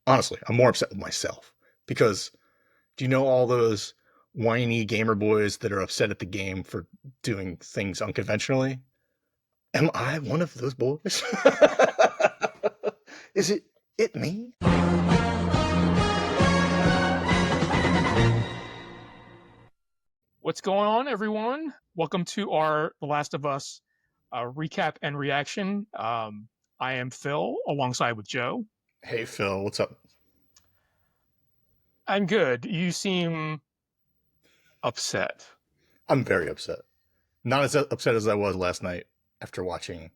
Honestly, I'm more upset with myself because do you know all those whiny gamer boys that are upset at the game for doing things unconventionally? Am I one of those boys? Is it me? What's going on, everyone? Welcome to our The Last of Us recap and reaction. I am Phil, alongside with Joe. Hey Phil, what's up? I'm good. You seem upset. I'm very upset. Not as upset as I was last night after watching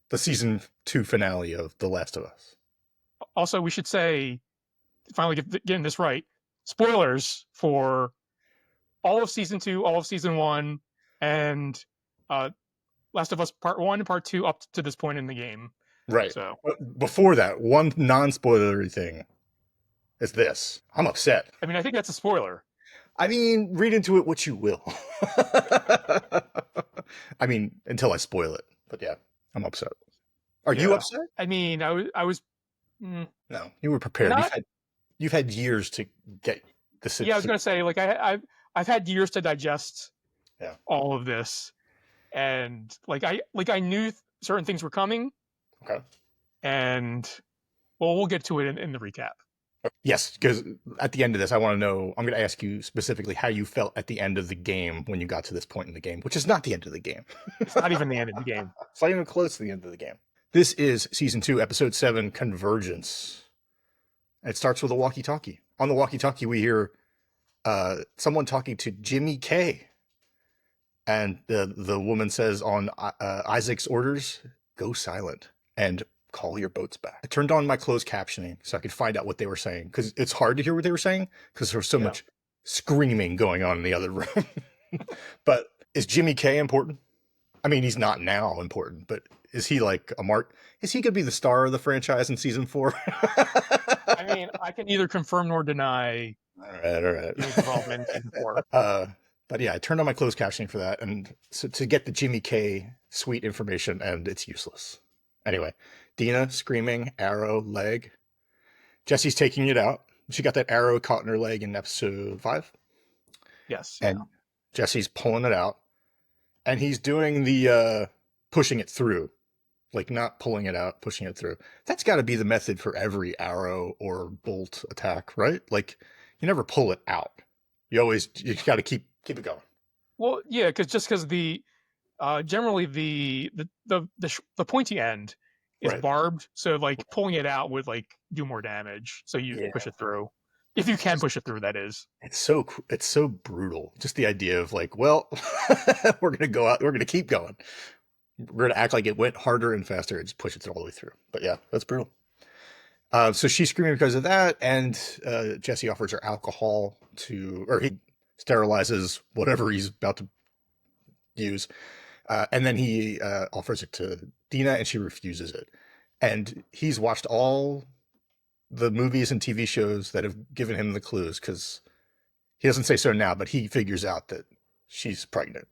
the season 2 finale of The Last of Us. Also, we should say, finally getting this right, spoilers for all of season 2, all of season 1, and uh, Last of Us Part 1 and Part 2 up to this point in the game. Right. So, But before that, one non-spoilery thing is this. I'm upset. I mean, I think that's a spoiler. I mean, read into it what you will. I mean, until I spoil it. But yeah, I'm upset. Are you upset? I mean, I was mm, No, you were prepared. not. You've had years to get this. Yeah, I was gonna say, like, I've had years to digest Yeah. all of this, and I knew certain things were coming, Okay. and well, we'll get to it in the recap. Yes, because at the end of this, I want to know. I'm going to ask you specifically how you felt at the end of the game when you got to this point in the game, which is not the end of the game. It's not even the end of the game. It's not even close to the end of the game. This is season 2, episode 7, Convergence. It starts with a walkie-talkie. On the walkie-talkie, we hear someone talking to Jimmy K. And the woman says on Isaac's orders, go silent and call your boats back. I turned on my closed captioning so I could find out what they were saying, because it's hard to hear what they were saying because there was so much screaming going on in the other room. But is Jimmy K important? I mean, he's not now important, but is he like a mark? Is he going to be the star of the franchise in season 4? I mean, I can neither confirm nor deny All right. his involvement in season 4. But yeah, I turned on my closed captioning for that, and so to get the Jimmy K sweet information, and it's useless. Anyway, Dina screaming, arrow, leg. Jesse's taking it out. She got that arrow caught in her leg in episode 5. Yes. And Jesse's pulling it out. And he's doing the pushing it through. Like not pulling it out, pushing it through. That's got to be the method for every arrow or bolt attack, right? Like you never pull it out. You got to keep it going. Well, yeah, because the generally the pointy end is barbed, so like pulling it out would like do more damage. So you push it through, if you can push it through. That is. It's so brutal. Just the idea of like, well, we're gonna go out, we're gonna keep going. We're gonna act like it went harder and faster and just push it all the way through. But yeah, that's brutal. So she's screaming because of that, and Jesse offers her alcohol or he sterilizes whatever he's about to use. And then he offers it to Dina, and she refuses it. And he's watched all the movies and TV shows that have given him the clues, because he doesn't say so now, but he figures out that she's pregnant.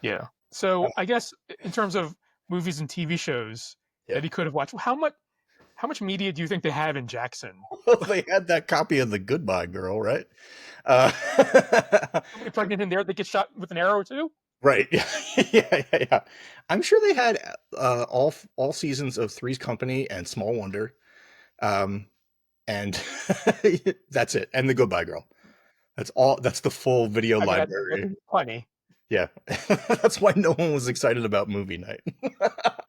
Yeah. So I guess in terms of movies and TV shows that he could have watched, how much media do you think they have in Jackson? Well, they had that copy of The Goodbye Girl, right? Somebody pregnant in there that gets shot with an arrow too? Right. Yeah. I'm sure they had all seasons of Three's Company and Small Wonder. And that's it. And The Goodbye Girl. That's the full video library. Plenty. Yeah. That's why no one was excited about movie night.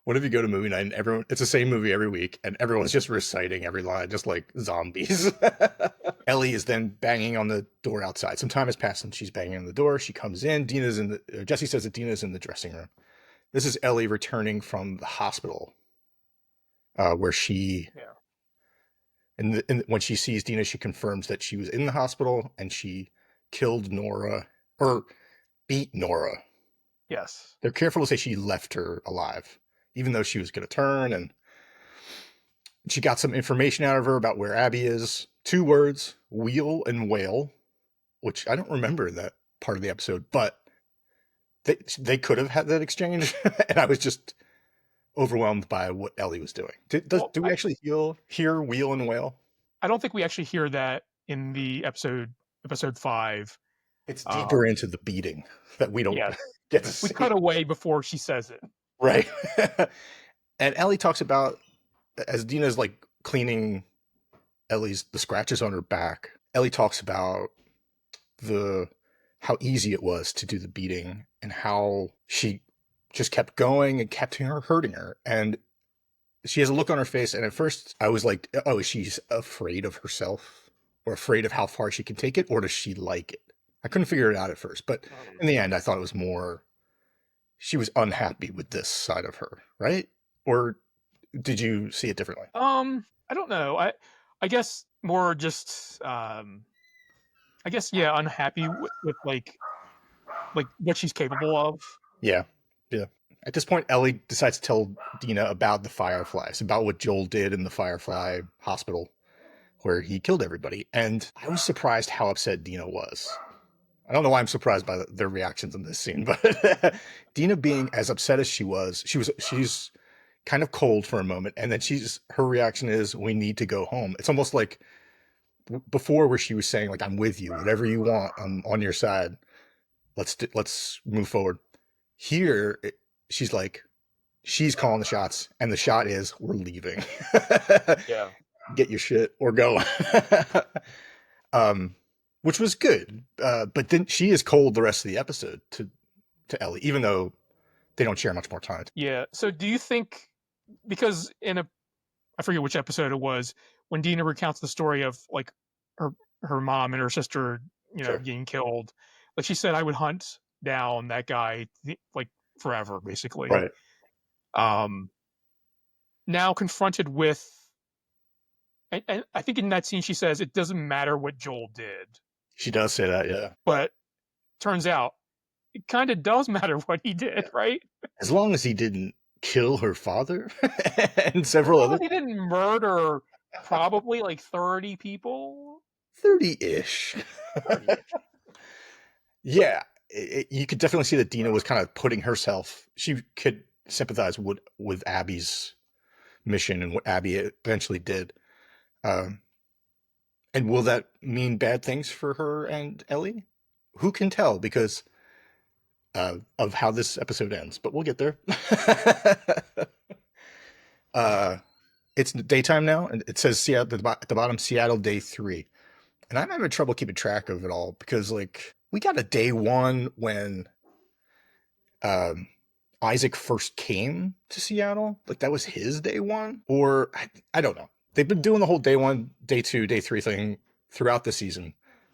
What if you go to movie night and it's the same movie every week and everyone's just reciting every line, just like zombies. Ellie is then banging on the door outside. Some time has passed and she's banging on the door. She comes in. Jesse says that Dina's in the dressing room. This is Ellie returning from the hospital, where she, and when she sees Dina, she confirms that she was in the hospital and she killed Nora, or beat Nora. Yes. They're careful to say she left her alive, even though she was going to turn, and she got some information out of her about where Abby is. 2 words, wheel and whale, which I don't remember that part of the episode, but they could have had that exchange, and I was just overwhelmed by what Ellie was doing. Do we actually hear wheel and whale? I don't think we actually hear that in the episode 5. It's deeper into the beating that we don't Yeah, get to we see. cut away before she says it. Right. And Ellie talks about, as Dina's like cleaning the scratches on her back, Ellie talks about how easy it was to do the beating and how she just kept going and kept hurting her. And she has a look on her face. And at first I was like, oh, she's afraid of herself or afraid of how far she can take it, or does she like it? I couldn't figure it out at first, but in the end, I thought it was more, she was unhappy with this side of her, right? Or did you see it differently? I don't know. I guess more just I guess yeah, unhappy with like what she's capable of. Yeah. Yeah. At this point, Ellie decides to tell Dina about the Fireflies, about what Joel did in the Firefly hospital where he killed everybody. And I was surprised how upset Dina was. I don't know why I'm surprised by their reactions in this scene, but Dina being as upset as she's kind of cold for a moment. And then her reaction is, we need to go home. It's almost like before where she was saying like, I'm with you, whatever you want, I'm on your side. Let's move forward. Here, she's like, she's calling the shots, and the shot is, we're leaving. Yeah. Get your shit or go. Which was good. But then she is cold the rest of the episode to Ellie, even though they don't share much more time. Yeah. So do you think, because I forget which episode it was, when Dina recounts the story of like her mom and her sister, Sure. getting killed, like she said, I would hunt down that guy like forever, basically. Right. Now confronted with, and I think in that scene she says it doesn't matter what Joel did. She does say that, yeah. But turns out it kind of does matter what he did, right? As long as he didn't kill her father and several other. He didn't murder probably like 30 people. 30-ish. Yeah, you could definitely see that Dina was kind of putting herself. She could sympathize with Abby's mission and what Abby eventually did. And will that mean bad things for her and Ellie? Who can tell, because of how this episode ends, but we'll get there. It's daytime now, and it says Seattle at the bottom, Seattle day 3. And I'm having trouble keeping track of it all because, like, we got a day 1 when Isaac first came to Seattle. Like, that was his day 1, or I don't know. They've been doing the whole day 1, day 2, day 3 thing throughout the season.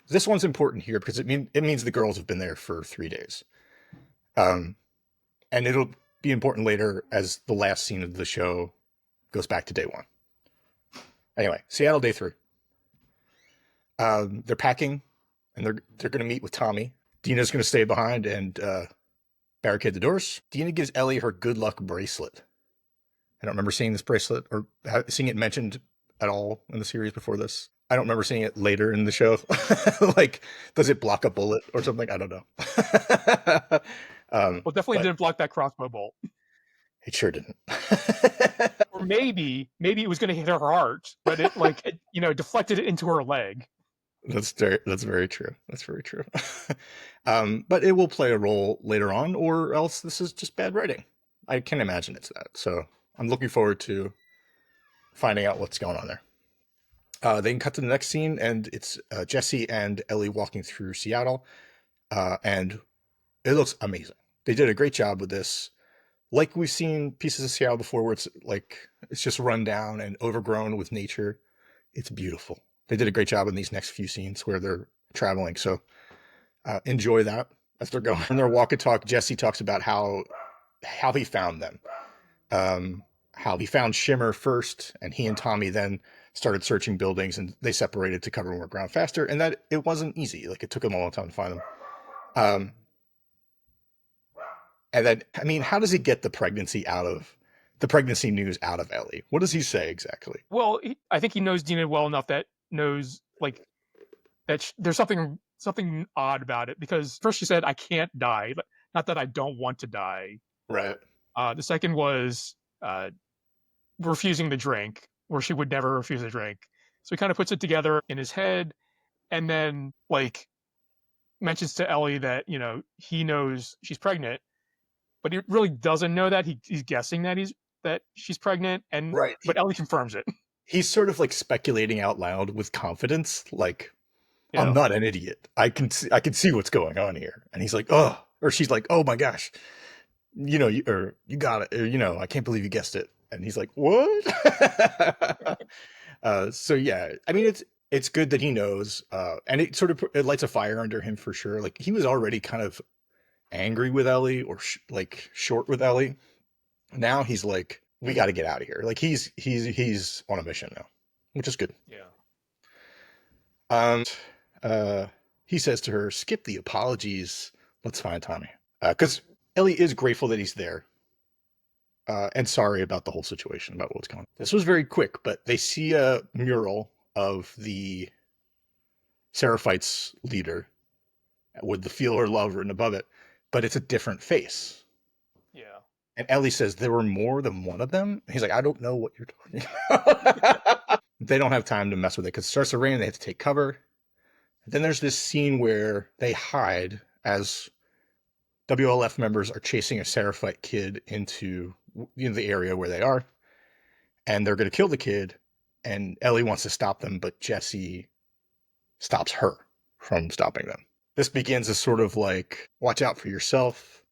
This one's important here because it means the girls have been there for 3 days. And it'll be important later as the last scene of the show goes back to day 1. Anyway, Seattle day 3. They're packing, and they're going to meet with Tommy. Dina's going to stay behind and barricade the doors. Dina gives Ellie her good luck bracelet. I don't remember seeing this bracelet or seeing it mentioned at all in the series before this. I don't remember seeing it later in the show. Like, does it block a bullet or something? I don't know. Well, definitely didn't block that crossbow bolt. It sure didn't. Or maybe it was going to hit her heart, but it deflected it into her leg. That's very true. That's very true. But it will play a role later on, or else this is just bad writing. I can imagine it's that. So I'm looking forward to finding out what's going on there. They can cut to the next scene, and it's Jesse and Ellie walking through Seattle, and it looks amazing. They did a great job with this. Like we've seen pieces of Seattle before, where it's just run down and overgrown with nature. It's beautiful. They did a great job in these next few scenes where they're traveling. So enjoy that as they're going. In their walk and talk, Jesse talks about how he found them. How he found Shimmer first, and he and Tommy then started searching buildings, and they separated to cover more ground faster, and that it wasn't easy. Like, it took them a long time to find them. And then, I mean, how does he get the pregnancy news out of Ellie? What does he say exactly? Well, I think he knows Dina well enough that knows like that there's something odd about it, because first she said, I can't die, not that I don't want to die. Right. The second was refusing the drink, where she would never refuse a drink. So he kind of puts it together in his head, and then like mentions to Ellie that he knows she's pregnant, but he really doesn't know that. He's guessing that she's pregnant, Right. but Ellie confirms it. He's sort of like speculating out loud with confidence, like, I'm Yeah. not an idiot. I can see what's going on here. And he's like, oh, or she's like, oh my gosh, you got it. Or, I can't believe you guessed it. And he's like, what? So yeah, I mean, it's good that he knows, and it lights a fire under him for sure. Like he was already kind of angry with Ellie or like short with Ellie. Now he's like, we got to get out of here. Like he's on a mission now, which is good. Yeah. He says to her, skip the apologies. Let's find Tommy. Because Ellie is grateful that he's there. And sorry about the whole situation, about what's going on. This was very quick, but they see a mural of the Seraphites leader with the feel her love written above it, but it's a different face. Yeah. And Ellie says, there were more than one of them? And he's like, I don't know what you're talking about. They don't have time to mess with it because it starts to rain and they have to take cover. Then there's this scene where they hide as WLF members are chasing a Seraphite kid into the area where they are. And they're going to kill the kid. And Ellie wants to stop them, but Jesse stops her from stopping them. This begins as sort of like, watch out for yourself,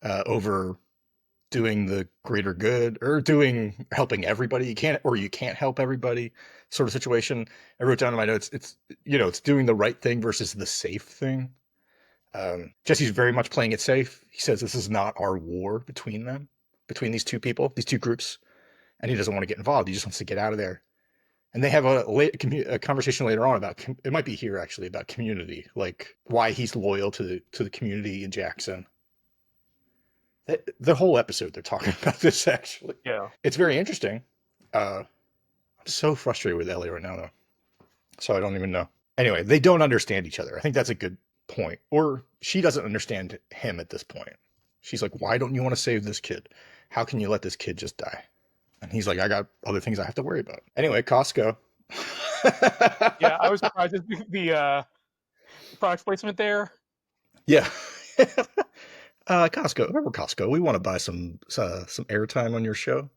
over doing the greater good or helping everybody. You can't help everybody sort of situation. I wrote down in my notes, it's doing the right thing versus the safe thing. Jesse's very much playing it safe. He says this is not our war between these two people, these two groups. And he doesn't want to get involved. He just wants to get out of there. And they have a conversation later on about, it might be here actually, about community, like why he's loyal to the community in Jackson. The whole episode, they're talking about this, actually. Yeah. It's very interesting. I'm so frustrated with Ellie right now, though. So I don't even know. Anyway, they don't understand each other. I think that's a good point. Or she doesn't understand him at this point. She's like, why don't you want to save this kid? How can you let this kid just die? And he's like, I got other things I have to worry about. Anyway, Costco. Yeah, I was surprised at the product placement there. Yeah. Costco. Remember Costco? We want to buy some airtime on your show.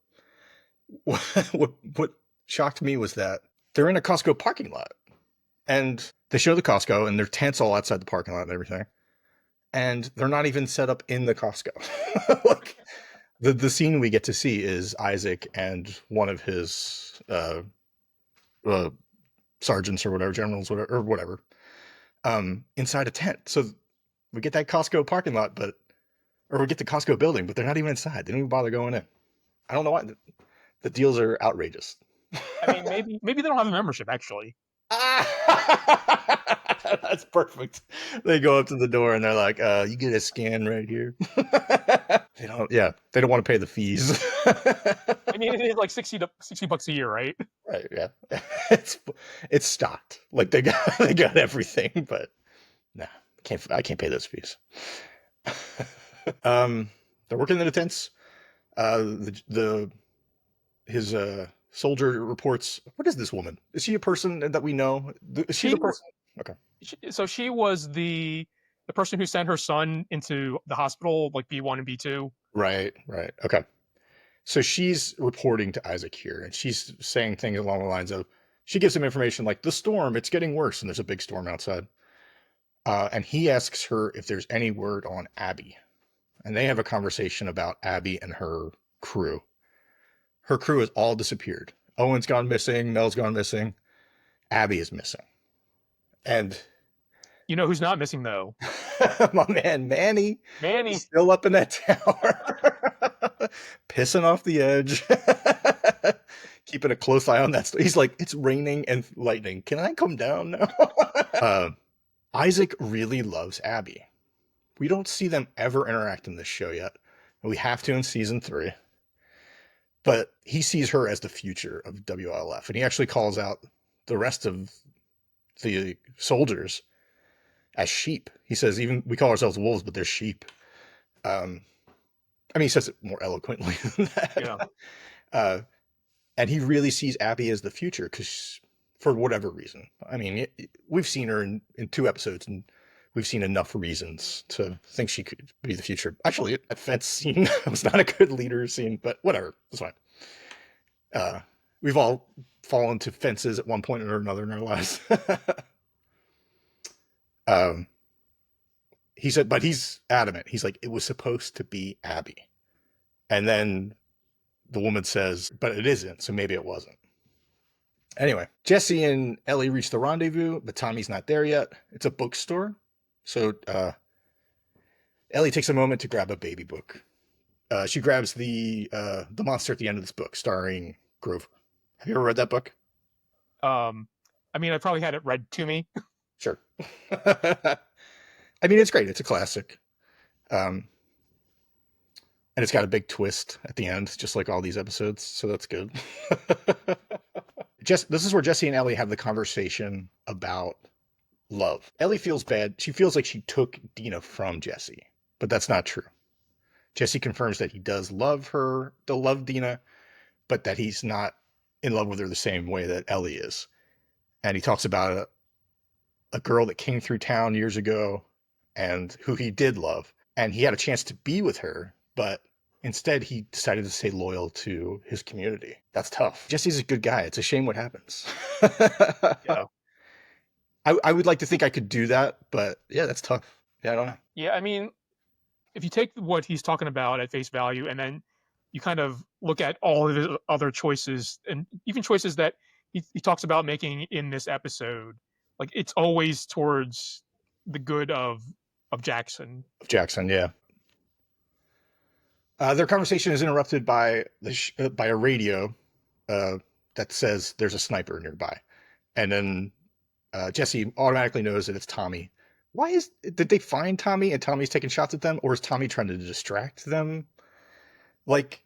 What shocked me was that they're in a Costco parking lot, and they show the Costco, and their tents all outside the parking lot and everything, and they're not even set up in the Costco. Like the scene we get to see is Isaac and one of his sergeants or whatever, generals, whatever, inside a tent. So we get that Costco parking lot, or we get the Costco building, but they're not even inside. They don't even bother going in. I don't know why. The deals are outrageous. I mean, maybe they don't have a membership, actually. That's perfect. They go up to the door and they're like, you get a scan right here. They don't want to pay the fees. I mean, it is like $60 a year, right? Right, yeah. It's stocked. Like they got everything, but nah, I can't pay those fees. They're working in the tents. His soldier reports, what is this woman? Is she a person that we know? Is she the person? Okay. So she was the person who sent her son into the hospital, like B1 and B2. Right. Okay. So she's reporting to Isaac here, and she's saying things along the lines of, she gives him information like, the storm, it's getting worse, and there's a big storm outside. And he asks her if there's any word on Abby. And they have a conversation about Abby and her crew. Her crew has all disappeared. Owen's gone missing. Mel's gone missing. Abby is missing. And you know who's not missing, though? My man, Manny. Manny. Still up in that tower. Pissing off the edge. Keeping a close eye on that. He's like, it's raining and lightning. Can I come down now? Isaac really loves Abby. We don't see them ever interact in this show yet. We have to in season 3. But he sees her as the future of WLF. And he actually calls out the rest of the soldiers as sheep. He says, even we call ourselves wolves, but they're sheep. I mean, he says it more eloquently than that. Yeah. And he really sees Abby as the future because for whatever reason. I mean, we've seen her in 2 episodes, and we've seen enough reasons to think she could be the future. Actually, that fence scene was not a good leader scene, but whatever, it's fine. We've all fallen to fences at one point or another in our lives. He said, but he's adamant. He's like, it was supposed to be Abby. And then the woman says, but it isn't, so maybe it wasn't. Anyway, Jesse and Ellie reach the rendezvous, but Tommy's not there yet. It's a bookstore. So Ellie takes a moment to grab a baby book. She grabs the monster at the end of this book, starring Grover. Have you ever read that book? I mean, I probably had it read to me. Sure. I mean, it's great. It's a classic. And it's got a big twist at the end, just like all these episodes. So that's good. This is where Jesse and Ellie have the conversation about love. Ellie feels bad. She feels like she took Dina from Jesse, but that's not true. Jesse confirms that he does love her, love Dina, but that he's not in love with her the same way that Ellie is. And he talks about a girl that came through town years ago and who he did love. And he had a chance to be with her, but instead he decided to stay loyal to his community. That's tough. Jesse's a good guy. It's a shame what happens. Yeah. I would like to think I could do that, but yeah, that's tough. Yeah, I don't know. Yeah, I mean, if you take what he's talking about at face value and then you kind of look at all of his other choices and even choices that he talks about making in this episode, like it's always towards the good of Jackson. Jackson, yeah. Their conversation is interrupted by by a radio that says there's a sniper nearby, and then Jesse automatically knows that it's Tommy. Did they find Tommy and Tommy's taking shots at them, or is Tommy trying to distract them? Like,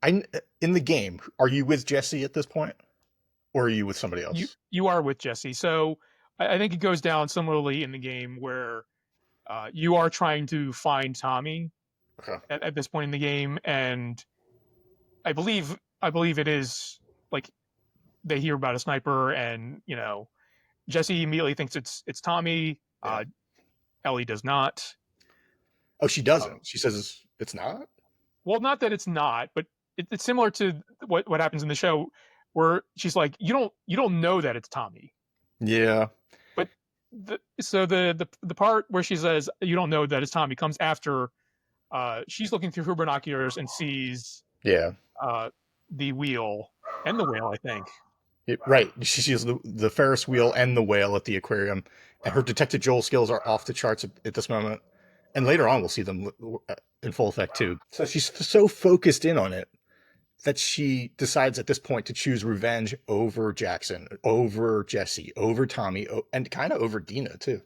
in the game, are you with Jesse at this point, or are you with somebody else? You are with Jesse. So I think it goes down similarly in the game where you are trying to find Tommy at this point in the game, and I believe it is like they hear about a sniper, and Jesse immediately thinks it's Tommy. Yeah. Ellie does not. Oh, she doesn't. She says it's not. Well, not that it's not, but it's similar to what happens in the show, where she's like, you don't know that it's Tommy. Yeah. But the part where she says you don't know that it's Tommy comes after she's looking through her binoculars and sees the wheel and the whale, I think. Right. She sees the Ferris wheel and the whale at the aquarium, and her Detective Joel skills are off the charts at this moment. And later on, we'll see them in full effect too. So she's so focused in on it that she decides at this point to choose revenge over Jackson, over Jesse, over Tommy, and kind of over Dina too,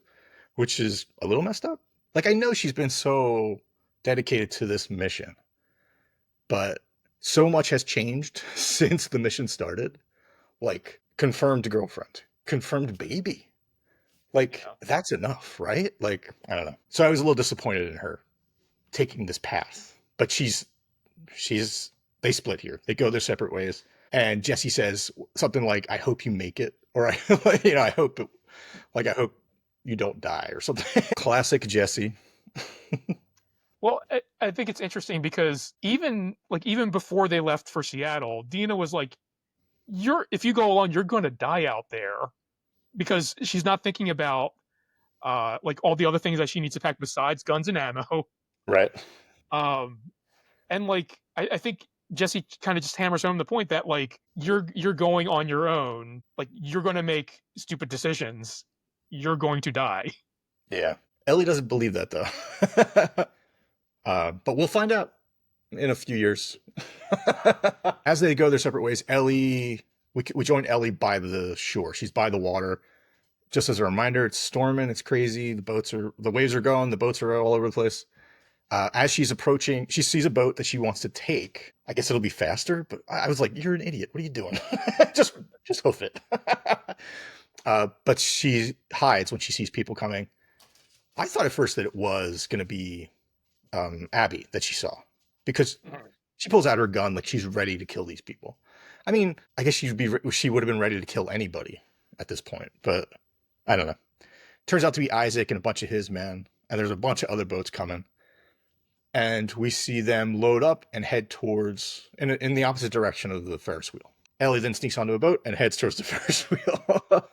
which is a little messed up. Like, I know she's been so dedicated to this mission, but so much has changed since the mission started. Like, confirmed girlfriend, confirmed baby. Like, that's enough, right? Like, I don't know. So I was a little disappointed in her taking this path, but they split here. They go their separate ways. And Jesse says something like, I hope you make it. Or, I hope you don't die or something. Classic Jesse. Well, I think it's interesting because even before they left for Seattle, Dina was like, if you go alone, you're going to die out there, because she's not thinking about like all the other things that she needs to pack besides guns and ammo. Right. And like, I think Jesse kind of just hammers home the point that like, you're going on your own. Like, you're going to make stupid decisions. You're going to die. Yeah. Ellie doesn't believe that though. But we'll find out in a few years. As they go their separate ways, we join Ellie by the shore. She's by the water. Just as a reminder, it's storming, it's crazy. The waves are going, the boats are all over the place. As she's approaching, she sees a boat that she wants to take. I guess it'll be faster, but I was like, you're an idiot. What are you doing? just hoof it. But she hides when she sees people coming. I thought at first that it was going to be Abby that she saw, because she pulls out her gun like she's ready to kill these people. I mean, I guess she would have been ready to kill anybody at this point, but I don't know. Turns out to be Isaac and a bunch of his men, and there's a bunch of other boats coming. And we see them load up and head towards, in the opposite direction of the Ferris wheel. Ellie then sneaks onto a boat and heads towards the Ferris wheel,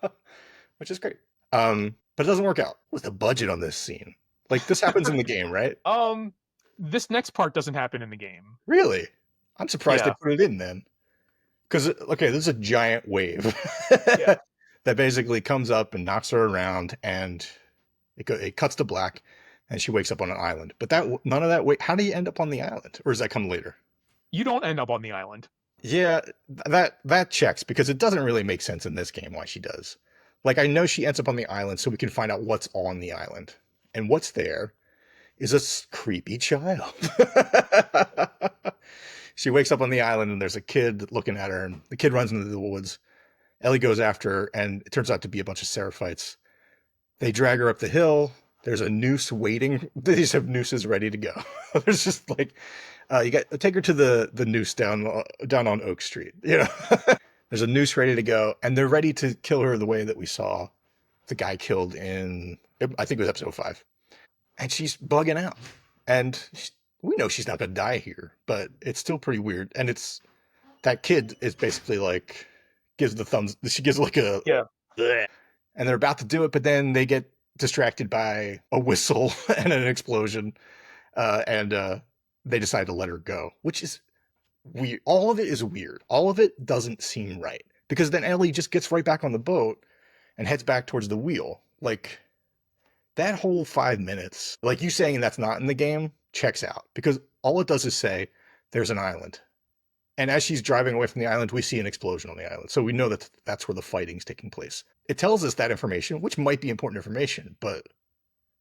which is great. But it doesn't work out. What's the budget on this scene? Like, this happens in the game, right? This next part doesn't happen in the game. Really? I'm surprised Yeah. they put it in then. Because, okay, this is a giant wave Yeah. that basically comes up and knocks her around, and it cuts to black, and she wakes up on an island. But none of that. Wait, how do you end up on the island, or does that come later? You don't end up on the island. Yeah, that checks, because it doesn't really make sense in this game why she does. Like, I know she ends up on the island so we can find out what's on the island, and what's there is a creepy child. She wakes up on the island and there's a kid looking at her, and the kid runs into the woods. Ellie goes after her, and it turns out to be a bunch of seraphites. They drag her up the hill. There's a noose waiting. They just have nooses ready to go. There's just like, take her to the noose down on Oak Street. You know, there's a noose ready to go, and they're ready to kill her the way that we saw the guy killed in, I think it was episode 5. And she's bugging out, and we know she's not going to die here, but it's still pretty weird. And it's that kid is basically like gives the thumbs. She gives like a bleh, and they're about to do it, but then they get distracted by a whistle and an explosion, and they decide to let her go, which is weird. All of it is weird. All of it doesn't seem right, because then Ellie just gets right back on the boat and heads back towards the wheel. Like, that whole 5 minutes, like you saying that's not in the game, checks out, because all it does is say there's an island. And as she's driving away from the island, we see an explosion on the island. So we know that that's where the fighting's taking place. It tells us that information, which might be important information, but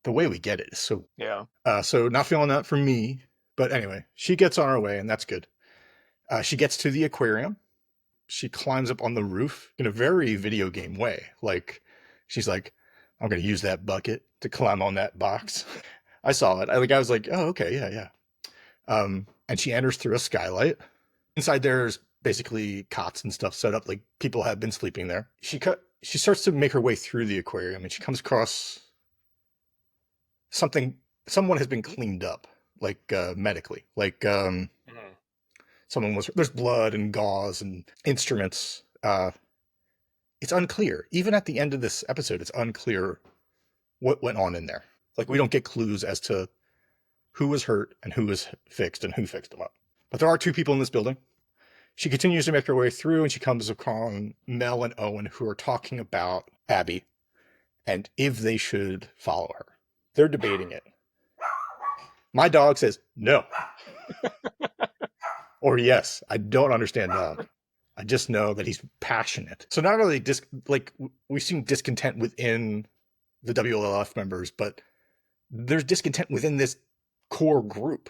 the way we get it is so... Yeah. So not feeling that for me. But anyway, she gets on her way, and that's good. She gets to the aquarium. She climbs up on the roof in a very video game way. Like, she's like, I'm going to use that bucket to climb on that box. I saw it. I was like, oh, okay, yeah. And she enters through a skylight. Inside there's basically cots and stuff set up, like people have been sleeping there. She starts to make her way through the aquarium, and she comes across something. Someone has been cleaned up, like medically. Like there's blood and gauze and instruments. It's unclear. Even at the end of this episode, it's unclear what went on in there. Like, we don't get clues as to who was hurt and who was fixed and who fixed them up. But there are 2 people in this building. She continues to make her way through, and she comes upon Mel and Owen, who are talking about Abby and if they should follow her. They're debating it. My dog says no. Or yes. I don't understand dog. I just know that he's passionate. So not only we've seen discontent within the WLF members, but there's discontent within this core group.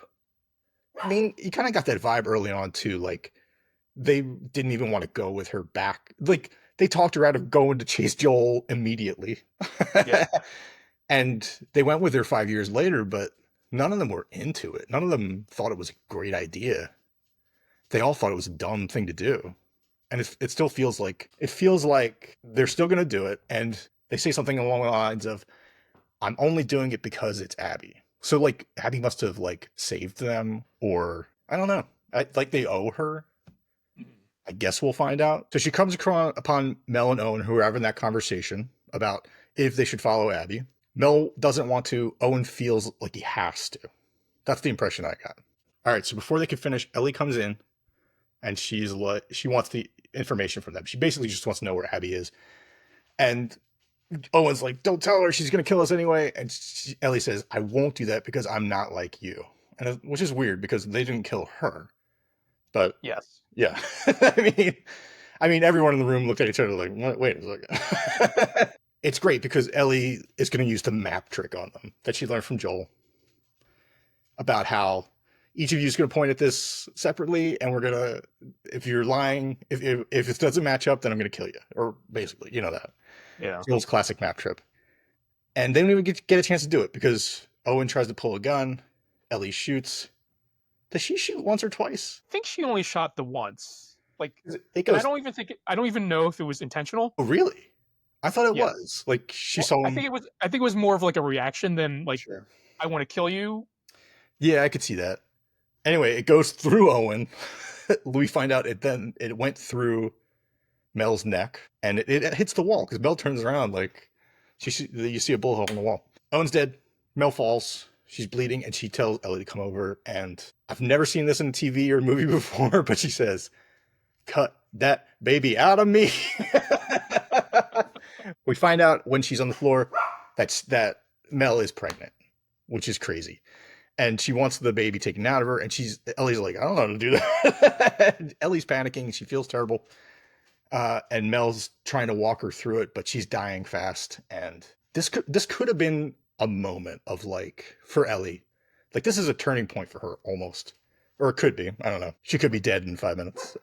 I mean, you kind of got that vibe early on too. Like, they didn't even want to go with her back. Like, they talked her out of going to chase Joel immediately. Yeah. And they went with her 5 years later, but none of them were into it. None of them thought it was a great idea. They all thought it was a dumb thing to do. And it still feels like they're still going to do it. And they say something along the lines of, I'm only doing it because it's Abby. So, like, Abby must have, like, saved them, or I don't know. Like, they owe her. I guess we'll find out. So she comes upon Mel and Owen, who are having that conversation about if they should follow Abby. Mel doesn't want to. Owen feels like he has to. That's the impression I got. All right, so before they can finish, Ellie comes in, and she wants the information from them. She basically just wants to know where Abby is. And Owen's like, don't tell her, she's going to kill us anyway. And Ellie says, I won't do that because I'm not like you. And which is weird, because they didn't kill her. But yes. Yeah. I mean, everyone in the room looked at each other like, wait a second. It's great because Ellie is going to use the map trick on them that she learned from Joel about how each of you is going to point at this separately, and we're going to, if you're lying, if it doesn't match up, then I'm going to kill you. Or basically, you know that. Yeah. Joel's classic map trip. And they don't even get a chance to do it, because Owen tries to pull a gun. Ellie shoots. Does she shoot once or twice? I think she only shot the once. Like, it goes... I don't even know if it was intentional. Oh, really? I thought it Yes. was like she Well, saw I him. think it was more of like a reaction than like Sure. I want to kill you. Yeah, I could see that. Anyway, it goes through Owen. We find out it went through Mel's neck and it hits the wall because Mel turns around like you see a bullet hole in the wall. Owen's dead. Mel falls. She's bleeding and she tells Ellie to come over. And I've never seen this in a TV or movie before, but she says, "Cut that baby out of me." We find out when she's on the floor that Mel is pregnant, which is crazy. And she wants the baby taken out of her. And Ellie's like, I don't know how to do that. Ellie's panicking. She feels terrible. And Mel's trying to walk her through it, but she's dying fast. And this could have been a moment of like, for Ellie, like this is a turning point for her almost, or it could be. I don't know. She could be dead in 5 minutes.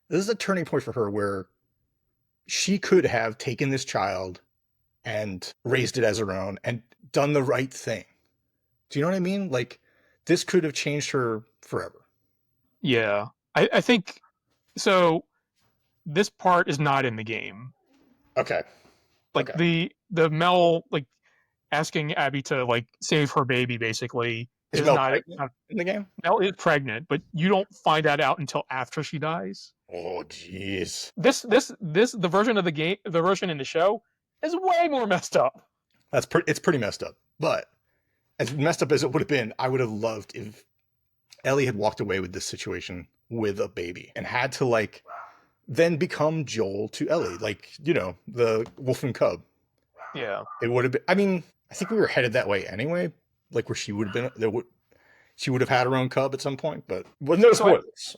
This is a turning point for her where she could have taken this child and raised it as her own and done the right thing. Do you know what I mean? Like this could have changed her forever. Yeah, I think so. This part is not in the game. Okay. Like Okay. the Mel like asking Abby to like save her baby basically Is is Mel not, pregnant in the game? Mel is pregnant, but you don't find that out until after she dies. Oh, jeez. This the version of the game, the version in the show is way more messed up. It's pretty messed up. But as messed up as it would have been, I would have loved if Ellie had walked away with this situation with a baby and had to like then become Joel to Ellie, like, you know, the wolf and cub. Yeah. It would have been, I mean, I think we were headed that way anyway, like where she would have been, she would have had her own cub at some point, but well, no So spoilers.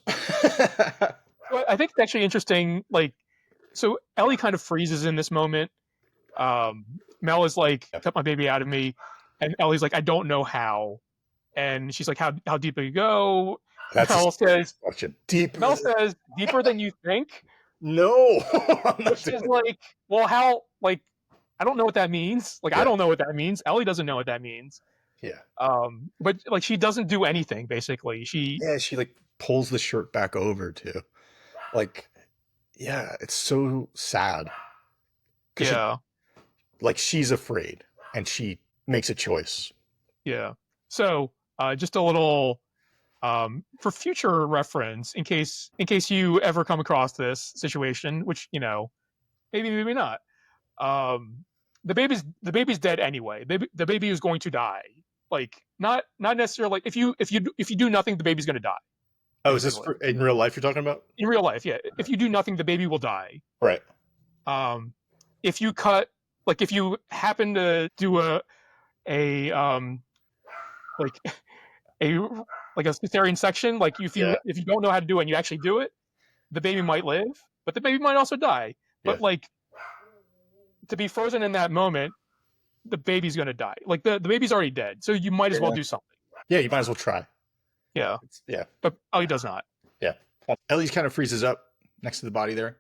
I think it's actually interesting. Like, so Ellie kind of freezes in this moment. Mel is like, "Cut my baby out of me," and Ellie's like, "I don't know how." And she's like, "How deep do you go?" That's Mel a says, question. Deep. "Mel says deeper than you think," No. I'm not which is doing like, well, how? Like, I don't know what that means. Like, it. I Yeah. don't know what that means. Ellie doesn't know what that means. Yeah. But like, she doesn't do anything basically. Yeah. She like pulls the shirt back over too. Like, yeah, it's so sad. Because Yeah. like she's afraid and she makes a choice. Yeah. So, just a little for future reference, in case you ever come across this situation, which you know, maybe not. Um, the baby's dead anyway. The baby is going to die. Like not necessarily like if you do nothing, the baby's going to die. Oh, is this Basically, in real life you're talking about? in real life, yeah. If you do nothing, the baby will die. Right. If you cut, like if you happen to do a like a like a cesarean section, like Yeah. if you don't know how to do it and you actually do it, the baby might live, but the baby might also die. Yeah. But like to be frozen in that moment, the baby's gonna die. Like the baby's already dead, so you might as well Yeah. do something. Yeah. You might as well try. Yeah, Yeah. but Ellie does not. Yeah. Ellie's kind of freezes up next to the body there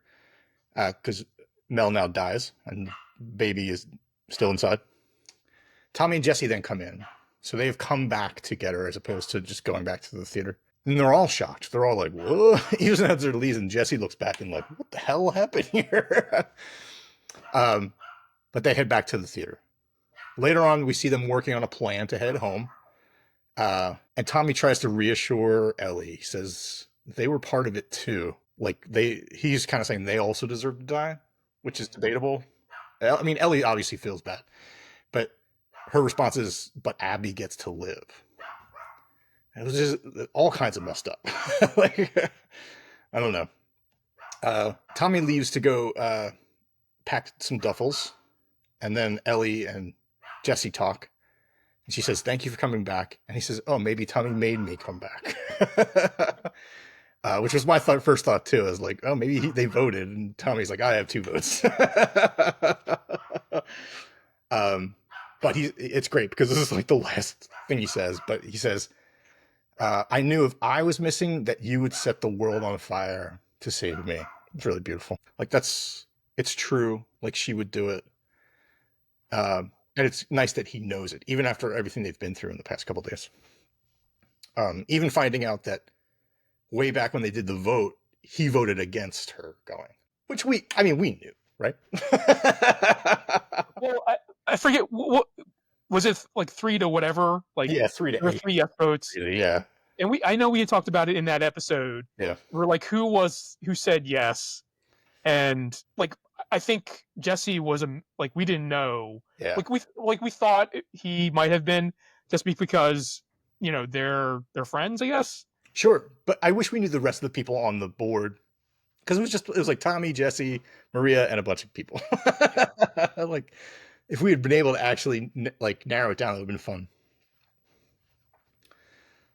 because Mel now dies and baby is still inside. Tommy and Jesse then come in. So they have come back to get her as opposed to just going back to the theater. And they're all shocked. They're all like, whoa. Even as they're leaving, Jesse looks back and like, what the hell happened here? But they head back to the theater. Later on, we see them working on a plan to head home. And Tommy tries to reassure Ellie. He says they were part of it too. Like he's kind of saying they also deserve to die, which is debatable. I mean, Ellie obviously feels bad, but her response is, but Abby gets to live. It was just all kinds of messed up. Like, I don't know. Tommy leaves to go pack some duffels, and then Ellie and Jesse talk. And she says, "Thank you for coming back." And he says, "Oh, maybe Tommy made me come back." Which was my first thought too. I was like, "Oh, maybe they voted." And Tommy's like, "I have 2 votes." But it's great because this is like the last thing he says. But he says, "I knew if I was missing that you would set the world on fire to save me." It's really beautiful. Like it's true. Like she would do it. And it's nice that he knows it, even after everything they've been through in the past couple of days. Even finding out that way back when they did the vote, he voted against her going. which we knew, right? Well, I forget what was it like 3 to whatever. Like Yeah, 3 there to were 8. 3 yes votes, Yeah, and I know we had talked about it in that episode. yeah, We're like, who said yes, and like I think Jesse was like we didn't know. yeah. Like we thought he might have been just because they're friends, I guess. Sure, but I wish we knew the rest of the people on the board because it was like Tommy, Jesse, Maria, and a bunch of people. Yeah. Like if we had been able to actually like narrow it down, it would have been fun.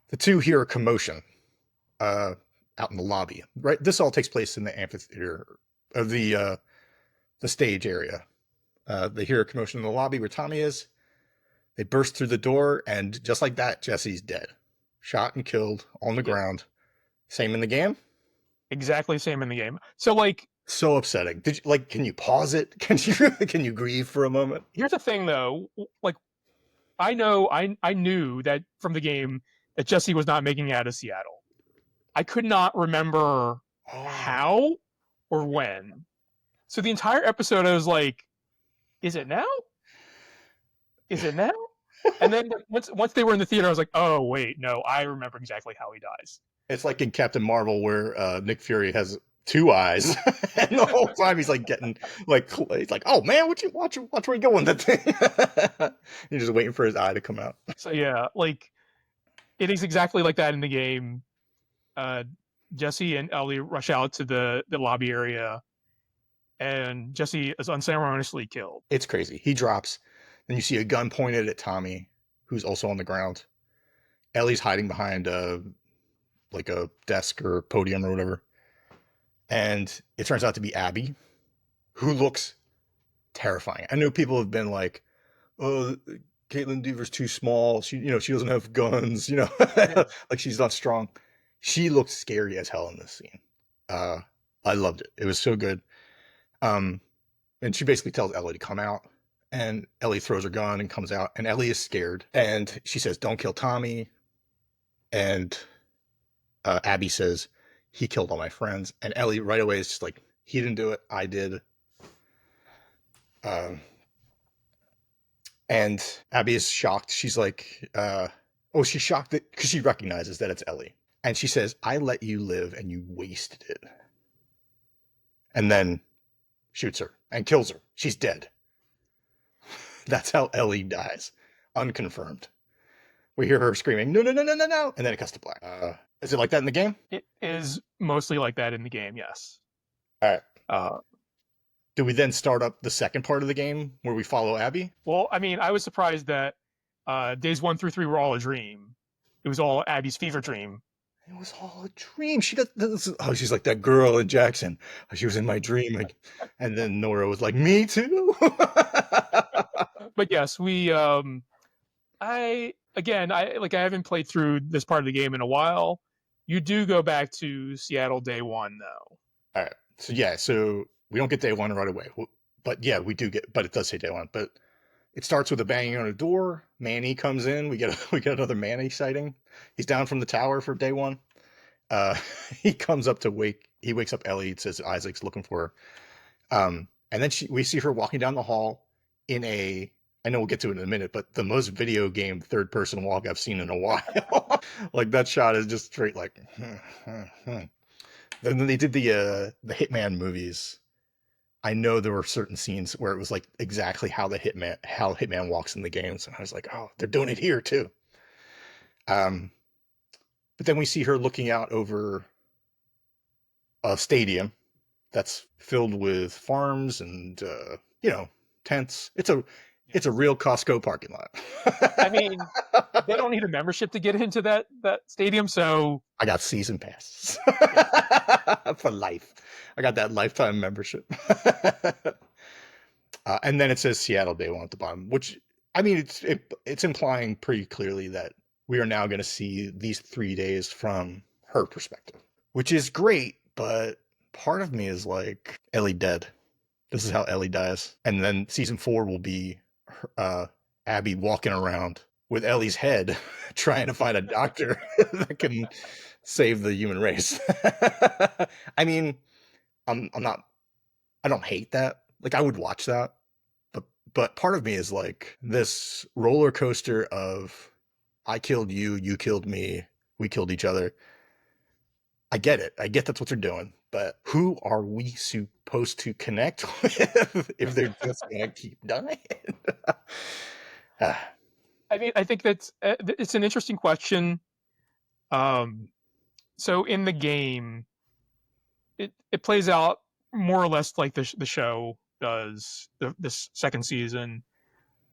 The two hear a commotion out in the lobby. Right, this all takes place in the amphitheater of the stage area. They hear a commotion in the lobby where Tommy is. They burst through the door, and just like that, Jesse's dead, shot and killed on the ground. Same in the game. Exactly the same in the game. So like, So upsetting. Did you like? Can you pause it? Can you grieve for a moment? here's the thing though. Like I knew that from the game that Jesse was not making it out of Seattle. I could not remember how or when. So the entire episode, I was like, "Is it now? Is it now?" And then once they were in the theater, I was like, "Oh wait, no, I remember exactly how he dies." It's like in Captain Marvel where Nick Fury has two eyes, and the whole time he's like getting like he's like, "Oh man, what you watch where you going that thing?" You're just waiting for his eye to come out. So yeah, like it is exactly like that in the game. Jesse and Ellie rush out to the lobby area, and Jesse is unceremoniously killed. It's crazy. He drops, then you see a gun pointed at Tommy, who's also on the ground. Ellie's hiding behind like a desk or podium or whatever. And it turns out to be Abby, who looks terrifying. I know people have been like, "Oh, Caitlin Deaver's too small. She doesn't have guns. Like she's not strong." She looked scary as hell in this scene. I loved it. It was so good. And she basically tells Ellie to come out, and Ellie throws her gun and comes out, and Ellie is scared, and she says, "Don't kill Tommy." And Abby says, "He killed all my friends." And Ellie right away is just like, "He didn't do it. I did." And Abby is shocked. She's like, she's shocked because she recognizes that it's Ellie. And she says, "I let you live and you wasted it." And then shoots her and kills her. She's dead. That's how Ellie dies. Unconfirmed. We hear her screaming, "No, no, no, no, no, no." And then it cuts to black. Is it like that in the game? It is mostly like that in the game, yes. All right. Do we then start up the second part of the game where we follow Abby? Well, I mean, I was surprised that days 1 through 3 were all a dream. It was all Abby's fever dream. It was all a dream. She does. Oh, she's like that girl in Jackson. She was in my dream. Like, and then Nora was like, "Me too." But yes, I haven't played through this part of the game in a while. You do go back to Seattle day 1 though. All right. So yeah, so we don't get day 1 right away. But yeah, we do get, but it does say day 1. But it starts with a banging on a door. Manny comes in. We get another Manny sighting. He's down from the tower for day 1. He comes up he wakes up Ellie. It says Isaac's looking for her. And then we see her walking down the hall in I know we'll get to it in a minute, but the most video game third person walk I've seen in a while. Like that shot is just straight like. Then they did the Hitman movies. I know there were certain scenes where it was like exactly how Hitman walks in the games, and I was like, oh, they're doing it here too. But then we see her looking out over a stadium that's filled with farms and tents. It's a real Costco parking lot. I mean, they don't need a membership to get into that stadium, so I got season passes for life. I got that lifetime membership. And then it says Seattle Day 1 at the bottom, which I mean, it's implying pretty clearly that we are now going to see these 3 days from her perspective, which is great. But part of me is like, Ellie dead. This is how Ellie dies. And then season 4 will be Abby walking around with Ellie's head trying to find a doctor that can save the human race. I mean, I'm not I don't hate that. Like, I would watch that, but part of me is like this roller coaster of I killed you, you killed me, we killed each other. I get it. I get that's what they're doing, but who are we supposed to connect with if they're just gonna keep dying? Ah, I mean, I think it's an interesting question. So in the game, it plays out more or less like the show does this second season.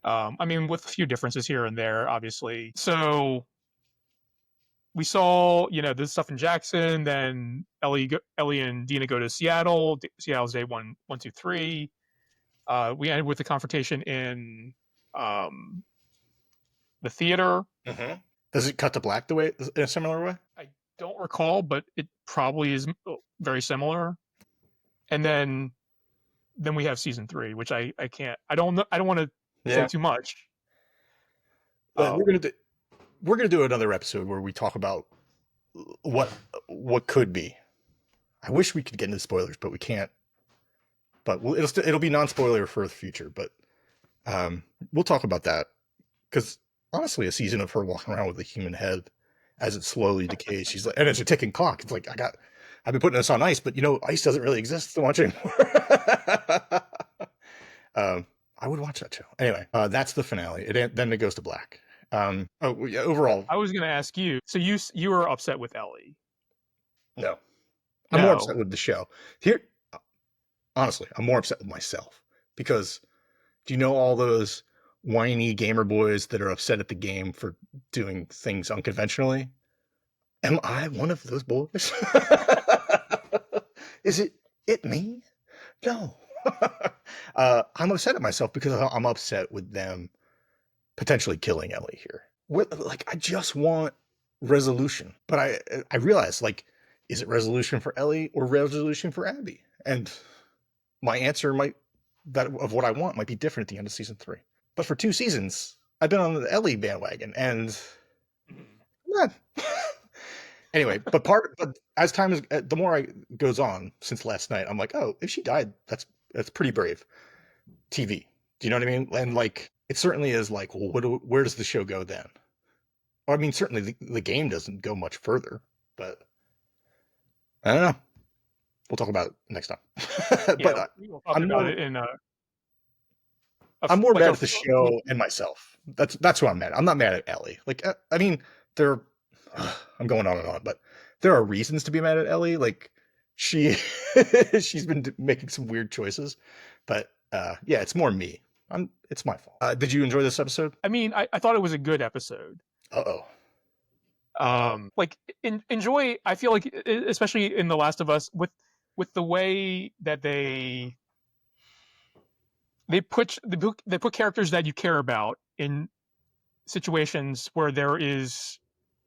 I mean, with a few differences here and there, obviously. So we saw, this stuff in Jackson. Then Ellie and Dina go to Seattle. Seattle's day 1, 2, 3. We ended with the confrontation in the theater. mhm. Does it cut to black the way in a similar way? I don't recall, but it probably is very similar. And then we have season 3, which I can't. I don't know. I don't want to say too much. We're gonna do another episode where we talk about what could be. I wish we could get into spoilers, but we can't. But it'll be non-spoiler for the future. But we'll talk about that because honestly, a season of her walking around with a human head as it slowly decays, she's like, and it's a ticking clock. It's like I've been putting this on ice, but ice doesn't really exist so much anymore. I would watch that show anyway. That's the finale. Then it goes to black. Overall, I was going to ask you. So you were upset with Ellie? No, I'm more upset with the show. Here, honestly, I'm more upset with myself because do you know all those whiny gamer boys that are upset at the game for doing things unconventionally? Am I one of those boys? Is it me? No. I'm upset at myself because I'm upset with them potentially killing Ellie here. I just want resolution, but I realize, is it resolution for Ellie or resolution for Abby? And my answer of what I want might be different at the end of season 3. But for 2 seasons, I've been on the Ellie bandwagon, and anyway. But as time the more I goes on since last night, I'm like, oh, if she died, that's pretty brave TV. Do you know what I mean? And it certainly is well, where does the show go then? Well, I mean, certainly the game doesn't go much further, but I don't know. We'll talk about it next time. But we will talk about it in I'm more mad at the show and myself. That's who I'm mad at. I'm not mad at Ellie. I mean, I'm going on and on, but there are reasons to be mad at Ellie. She's been making some weird choices, but yeah, it's more me. It's my fault. Did you enjoy this episode? I mean, I thought it was a good episode. Enjoy. I feel like, especially in The Last of Us, with the way that they put characters that you care about in situations where there is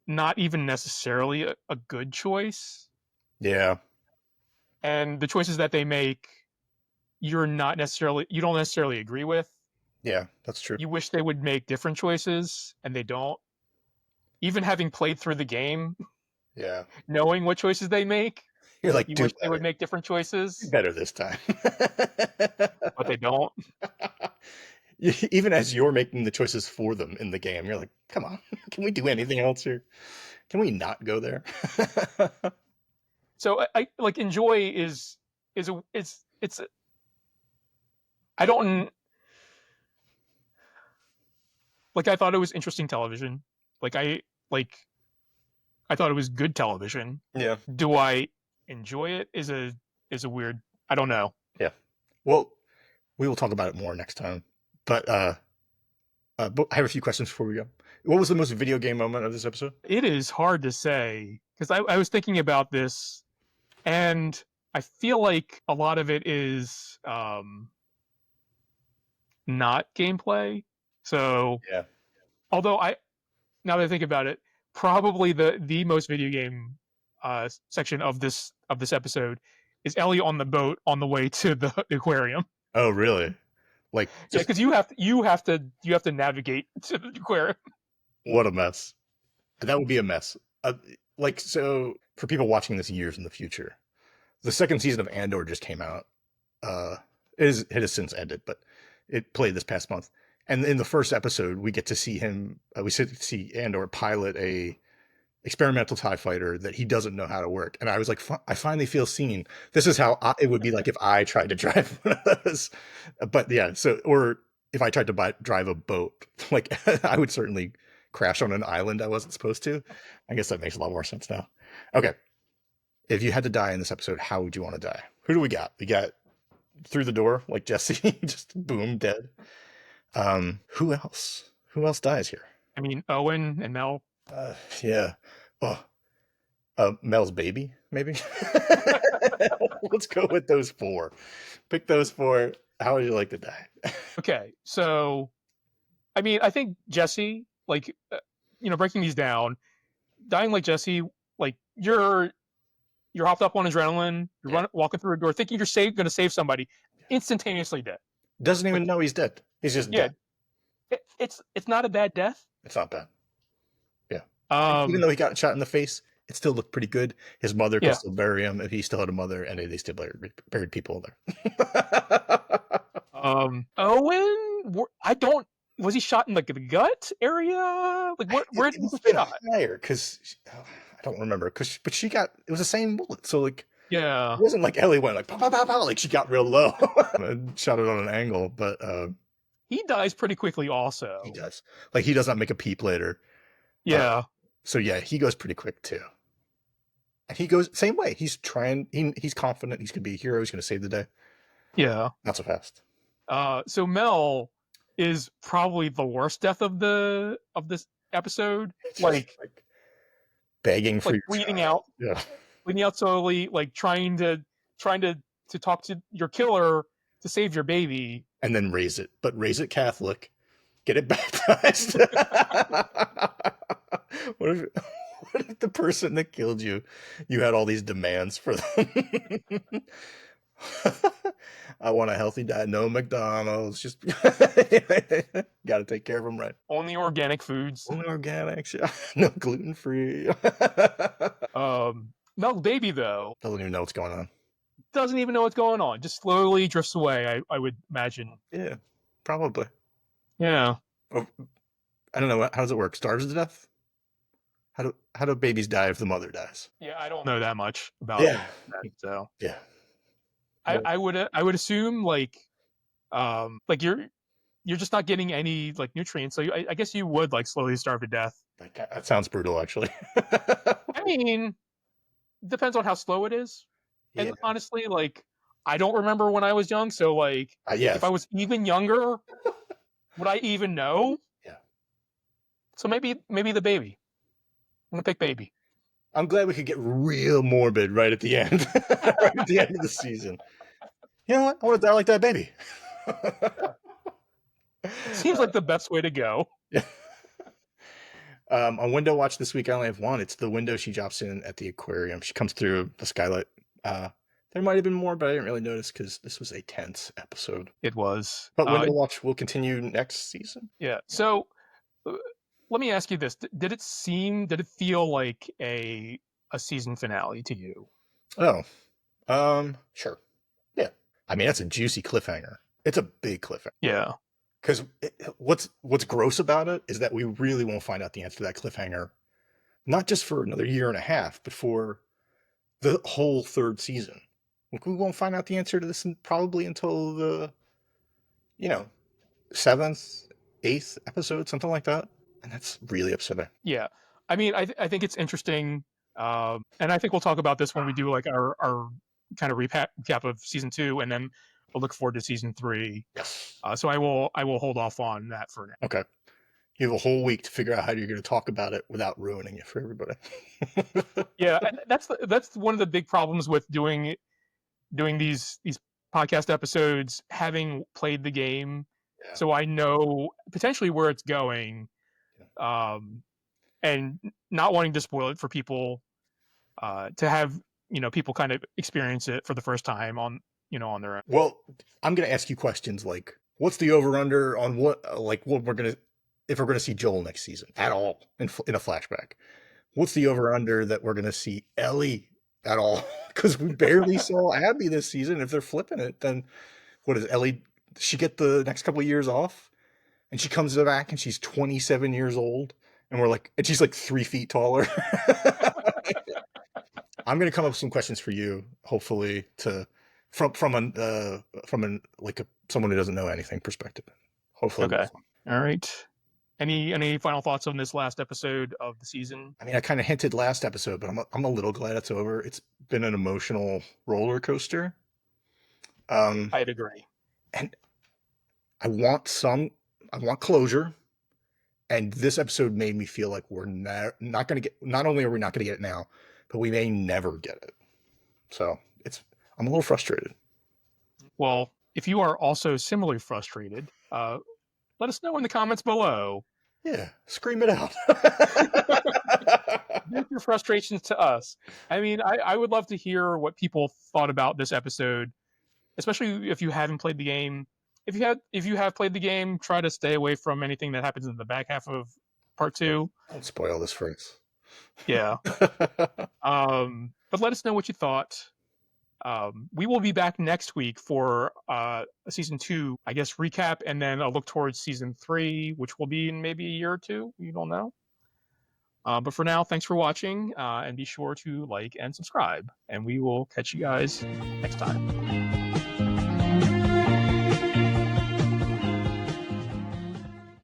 not even necessarily a good choice. Yeah. And the choices that they make, you don't necessarily agree with. Yeah, that's true. You wish they would make different choices, and they don't. Even having played through the game, yeah, knowing what choices they make, you're like, you wish they would make different choices. Do better this time. But they don't. Even as you're making the choices for them in the game, you're like, come on, can we do anything else here? Can we not go there? So I enjoy I don't I thought it was interesting television. I thought it was good television. Yeah. Do I enjoy it? Is a weird. I don't know. Yeah. Well, we will talk about it more next time. But I have a few questions before we go. What was the most video game moment of this episode? It is hard to say because I was thinking about this, and I feel like a lot of it is not gameplay. So yeah. Although now that I think about it, probably the most video game section of this episode is Ellie on the boat on the way to the aquarium. Oh, really? Because you have to navigate to the aquarium. What a mess! That would be a mess. So for people watching this years in the future, the second season of Andor just came out, it has since ended, but it played this past month. And in the first episode, we get to see him. We see Andor pilot a experimental TIE fighter that he doesn't know how to work. And I was like, I finally feel seen. This is how it would be like if I tried to drive one of those. But yeah, or if I tried to drive a boat, like I would certainly crash on an island I wasn't supposed to. I guess that makes a lot more sense now. Okay. If you had to die in this episode, how would you want to die? Who do we got? We got through the door, like Jesse, just boom, dead. Who else? Who else dies here? I mean, Owen and Mel. Yeah. Oh, Mel's baby, maybe. Let's go with those 4. Pick those 4. How would you like to die? Okay, so, I mean, I think Jesse, like, breaking these down, dying like Jesse, like you're hopped up on adrenaline, you're walking through a door, thinking you're going to save somebody, instantaneously dead. Doesn't even know he's dead. He's just dead. It's not a bad death. It's not bad. Yeah. Even though he got shot in the face, it still looked pretty good. His mother could still bury him if he still had a mother, and they still buried people there. Owen, was he shot in like the gut area? Like where did he get shot? Higher, because I don't remember. But it was the same bullet, so like yeah, it wasn't like Ellie went like pow pow pow pow, like she got real low and shot it on an angle. But he dies pretty quickly. Also, he does. Like he does not make a peep later. Yeah. So yeah, he goes pretty quick too. And he goes same way. He's trying. He's confident. He's gonna be a hero. He's gonna save the day. Yeah. Not so fast. So Mel is probably the worst death of this episode. Like begging for bleeding out. Yeah. Bleeding out slowly, like trying to talk to your killer to save your baby. And then raise it Catholic. Get it baptized. What if the person that killed you had all these demands for them? I want a healthy diet, no McDonald's, just gotta take care of them right. Only organic foods. Only organics, yeah. No gluten-free. Mel's baby, though, doesn't even know what's going on. Doesn't even know what's going on. Just slowly drifts away, I would imagine. Yeah, probably. Yeah. Oh, I don't know. How does it work? Starves to death? How do babies die if the mother dies? Yeah, I don't know that much about that. So yeah, I would assume like you're just not getting any like nutrients. So I guess you would like slowly starve to death. That sounds brutal, actually. I mean, depends on how slow it is. Yeah. And honestly, like I don't remember when I was young, so like if I was even younger, would I even know? Yeah. So maybe the baby. I'm gonna pick baby. I'm glad we could get real morbid right at the end. Right at the end of the season. You know what? I want to die like that baby. Seems like the best way to go. Yeah. On window watch this week, I only have one. It's the window she drops in at the aquarium. She comes through the skylight. There might have been more, but I didn't really notice because this was a tense episode. It was. But window watch will continue next season. Yeah. So let me ask you this: did it feel like a season finale to you? Oh, sure. Yeah. I mean, that's a juicy cliffhanger. It's a big cliffhanger. Yeah. Because what's gross about it is that we really won't find out the answer to that cliffhanger, not just for another year and a half, but for the whole third season. Like, we won't find out the answer to this probably until the, 7th, 8th episode, something like that. And that's really upsetting. Yeah. I mean, I think it's interesting. And I think we'll talk about this when we do like our kind of recap of season 2, and then we'll look forward to season 3. Yes. So I will hold off on that for now. Okay. You have a whole week to figure out how you're going to talk about it without ruining it for everybody. Yeah, that's one of the big problems with doing these podcast episodes, having played the game, so I know potentially where it's going, and not wanting to spoil it for people, to have people kind of experience it for the first time on their own. Well, I'm going to ask you questions like, what's the over/under on what we're going to, if we're going to see Joel next season at all in a flashback? What's the over/under that we're going to see Ellie at all because we barely saw Abby this season. If they're flipping it, then what is Ellie? Does she get the next couple of years off? And she comes back and she's 27 years old. And we're like, and she's like 3 feet taller. I'm gonna come up with some questions for you, hopefully, from someone who doesn't know anything perspective. Hopefully. Okay. All right. Any final thoughts on this last episode of the season? I mean, I kind of hinted last episode, but I'm a little glad it's over. It's been an emotional roller coaster. I'd agree. And I want closure. And this episode made me feel like we're not going to get. Not only are we not going to get it now, but we may never get it. So I'm a little frustrated. Well, if you are also similarly frustrated, let us know in the comments below. Yeah, scream it out. Give your frustrations to us. I mean, I would love to hear what people thought about this episode, especially if you haven't played the game. If you have played the game, try to stay away from anything that happens in the back half of part 2. Don't spoil this for us. Yeah. But let us know what you thought. We will be back next week for a season 2, I guess, recap, and then a look towards season 3, which will be in maybe a year or 2. You don't know. But for now, thanks for watching, and be sure to like and subscribe, and we will catch you guys next time.